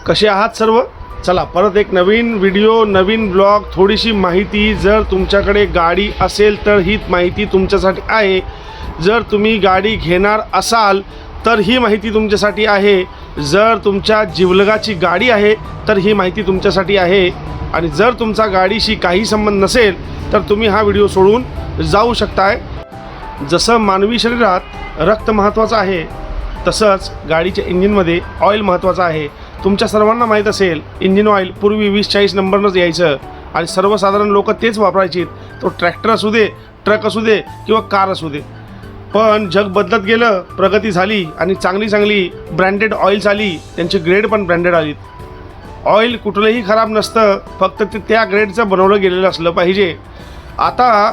कसे आहात सर्व? चला परत एक नवीन व्हिडिओ, नवीन ब्लॉग, थोडीशी माहिती. जर तुमच्याकडे गाडी असेल तर ही माहिती तुमच्यासाठी आहे. जर तुम्ही गाडी घेणार असाल तर ही माहिती तुमच्यासाठी आहे. जर तुमच्या जिवलगाची गाडी आहे तर ही माहिती तुमच्यासाठी आहे. आणि जर तुमचा गाडीशी काही संबंध नसेल तर तुम्ही हा व्हिडिओ सोडून जाऊ शकताय. जसं मानवी शरीरात रक्त महत्त्वाचं आहे तसंच गाडीच्या इंजिनमध्ये ऑइल महत्त्वाचं आहे. तुमच्या सर्वांना माहीत असेल इंजिन ऑइल पूर्वी 20-40 नंबरनंच यायचं आणि सर्वसाधारण लोक तेच वापरायची. तो ट्रॅक्टर असू दे, ट्रक असू दे किंवा कार असू दे. पण जग बदलत गेलं, प्रगती झाली आणि चांगली ब्रँडेड ऑइल्स आली. त्यांची ग्रेड पण ब्रँडेड आलीत. ऑइल कुठलंही खराब नसतं, फक्त ते त्या ग्रेडचं बनवलं गेलेलं असलं पाहिजे. आता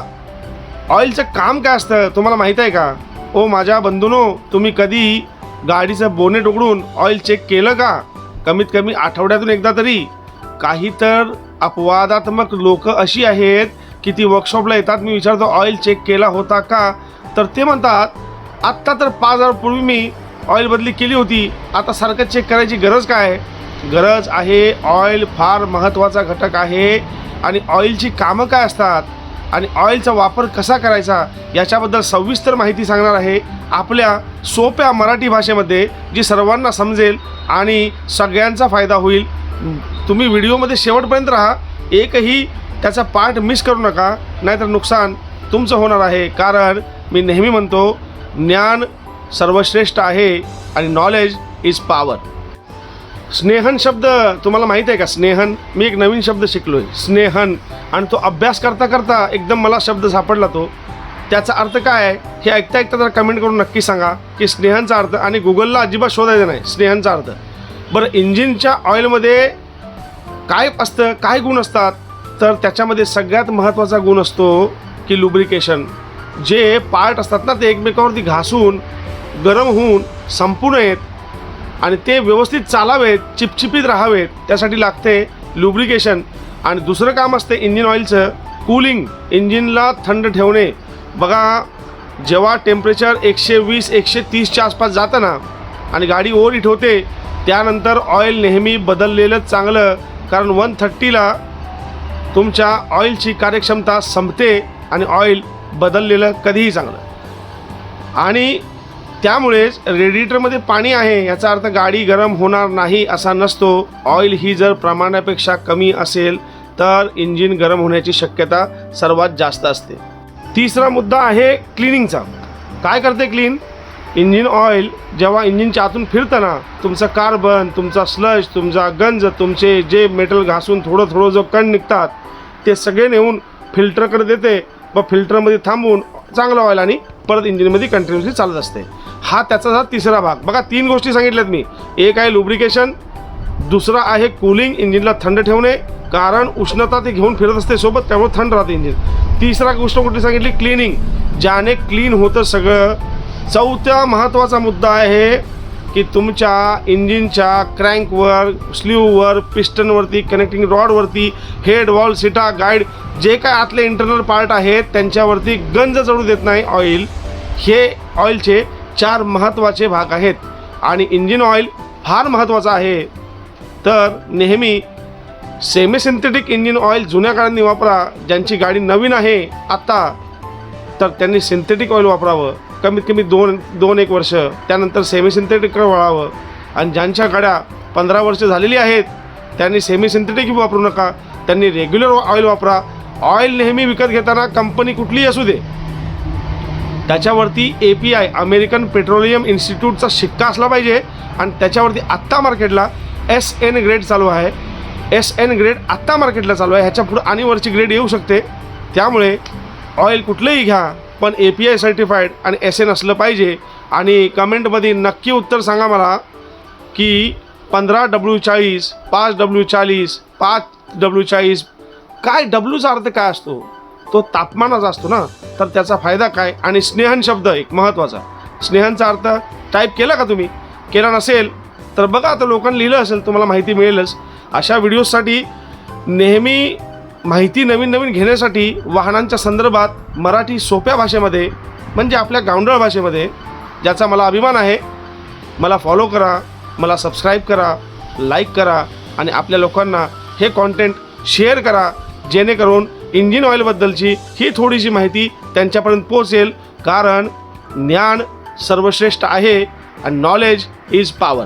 ऑइलचं काम काय असतं तुम्हाला माहीत आहे का? ओ माझ्या बंधूंनो, तुम्ही कधी गाडीचं बोनेट उघडून ऑइल चेक केलं का? कमीत कमी आठवड्यातून एकदा तरी. काही तर अपवादात्मक लोक अशी आहेत की ती वर्कशॉपला येतात. मी विचारतो ऑइल चेक केला होता का? तर ते म्हणतात आत्ता तर 5,000 पूर्वी मी ऑइल बदली केली होती, आता सारखं चेक करायची गरज काय? गरज आहे. ऑइल फार महत्त्वाचा घटक आहे. आणि ऑइलची कामं काय असतात आणि ऑइलचा वापर कसा करायचा याच्याबद्दल सविस्तर माहिती सांगणार आहे आपल्या सोप्या मराठी भाषेमध्ये, जी सर्वांना समजेल आणि सगळ्यांचा फायदा होईल. तुम्ही व्हिडिओमध्ये शेवटपर्यंत राहा, एकही त्याचा पार्ट मिस करू नका, नाहीतर नुकसान तुमचं होणार आहे. कारण मी नेहमी म्हणतो ज्ञान सर्वश्रेष्ठ आहे आणि नॉलेज इज पॉवर. स्नेहन शब्द तुम्हाला माहीत आहे का? स्नेहन, मी एक नवीन शब्द शिकलो आहे, स्नेहन. आणि तो अभ्यास करता करता एकदम मला शब्द सापडला. तो त्याचा अर्थ काय आहे हे ऐकता जरा कमेंट करून नक्की सांगा की स्नेहनचा अर्थ. आणि गुगलला अजिबात शोधायचं नाही स्नेहनचा अर्थ. बरं, इंजिनच्या ऑइलमध्ये काय असतं, काय गुण असतात? तर त्याच्यामध्ये सगळ्यात महत्त्वाचा गुण असतो की लुब्रिकेशन. जे पार्ट असतात ना ते एकमेकावरती घासून गरम होऊन संपू नयेत आणि ते व्यवस्थित चालावेत, चिपचिपीत राहावेत, त्यासाठी लागते लुब्रिकेशन. आणि दुसरं काम असते इंजिन ऑइलचं कूलिंग, इंजिनला थंड ठेवणे. बघा, जेव्हा टेम्परेचर 120-130च्या आसपास जातं ना आणि गाडी ओव्हर हीट होते, त्यानंतर ऑइल नेहमी बदललेलं चांगलं. कारण 130ला तुमच्या ऑइलची कार्यक्षमता संपते आणि ऑइल बदललेलं कधीही चांगलं. आणि त्यामुळेच रेडिएटरमध्ये पाणी आहे याचा अर्थ गाडी गरम होणार नाही असा नसतो. ऑइल ही जर प्रमाणापेक्षा कमी असेल तर इंजिन गरम होण्याची शक्यता सर्वात जास्त असते. तिसरा मुद्दा आहे क्लिनिंगचा. काय करते क्लीन? इंजिन ऑइल जेव्हा इंजिनच्या आतून फिरतं ना, तुमचं कार्बन, तुमचा स्लज, तुमचा गंज, तुमचे जे मेटल घासून थोडं जो कण निघतात ते सगळे नेऊन फिल्टरकडे देते व फिल्टरमध्ये थांबवून चांगलं ऑइल आणि परत इंजिनमध्ये कंटिन्युअसली चालत असते. हा त्याचा तिसरा भाग. बघा, 3 गोष्टी सांगितल्यात मी. एक आहे लुब्रिकेशन, दुसरा आहे कूलिंग, इंजिनला थंड ठेवणे, कारण उष्णता ते घेऊन फिरत असते सोबत, त्यामुळे थंड राहते इंजिन. तिसरा गोष्ट कुठली सांगितली? क्लिनिंग, ज्याने क्लीन होतं सगळं. चौथा महत्त्वाचा मुद्दा आहे की तुमच्या इंजिनच्या क्रँकवर, स्लीववर, पिस्टनवरती, कनेक्टिंग रॉडवरती, हेड, वॉल, सीटा, गाईड, जे काय आतले इंटरनल पार्ट आहेत त्यांच्यावरती गंज चढू देत नाही ऑइल. हे ऑइलचे 4 महत्त्वाचे भाग आहेत. आणि इंजिन ऑइल फार महत्त्वाचं आहे. तर नेहमी सेमी सिंथेटिक इंजिन ऑइल जुन्या काळांनी वापरा. ज्यांची गाडी नवीन आहे आत्ता, तर त्यांनी सिंथेटिक ऑइल वापरावं कमीत कमी 2-1 वर्ष. त्यानंतर सेमी सिंथेटिकवर वळावं. आणि ज्यांच्या गाड्या 15 वर्ष झालेली आहेत त्यांनी सेमी सिंथेटिक वापरू नका, त्यांनी रेग्युलर ऑइल वापरा. ऑइल नेहमी विकत घेताना कंपनी कुठलीही असू दे त्याच्यावरती API, अमेरिकन पेट्रोलियम इन्स्टिट्यूटचा शिक्का असला पाहिजे. आणि त्याच्यावरती आत्ता मार्केटला SN ग्रेड चालू आहे. SN ग्रेड आत्ता मार्केटला चालू आहे. ह्याच्या पुढे आणि वरची ग्रेड येऊ शकते. त्यामुळे ऑइल कुठलंही घ्या पण API सर्टिफाईड आणि SN असलं पाहिजे. आणि कमेंटमध्ये नक्की उत्तर सांगा मला की 15W40, 5W40, 5W40 काय? Wचा अर्थ काय असतो? तो तापमानाचा असतो ना, तर त्याचा फायदा काय? आणि स्नेहन शब्द एक महत्त्वाचा. स्नेहनचा अर्थ टाईप केला का तुम्ही? केला नसेल तर बघा, आता लोकांनी लिहिलं असेल, तुम्हाला माहिती मिळेलच. अशा व्हिडिओजसाठी नेहमी माहिती नवीन घेण्यासाठी वाहनांच्या संदर्भात मराठी सोप्या भाषेमध्ये, म्हणजे आपल्या गावंढळ भाषेमध्ये, ज्याचा मला अभिमान आहे, मला फॉलो करा, मला सबस्क्राईब करा लाईक करा आणि आपल्या लोकांना हे कॉन्टेंट शेअर करा, जेणेकरून इंजिन ऑइलबद्दलची ही थोडीशी माहिती त्यांच्यापर्यंत पोहोचेल. कारण ज्ञान सर्वश्रेष्ठ आहे आणि नॉलेज इज पॉवर.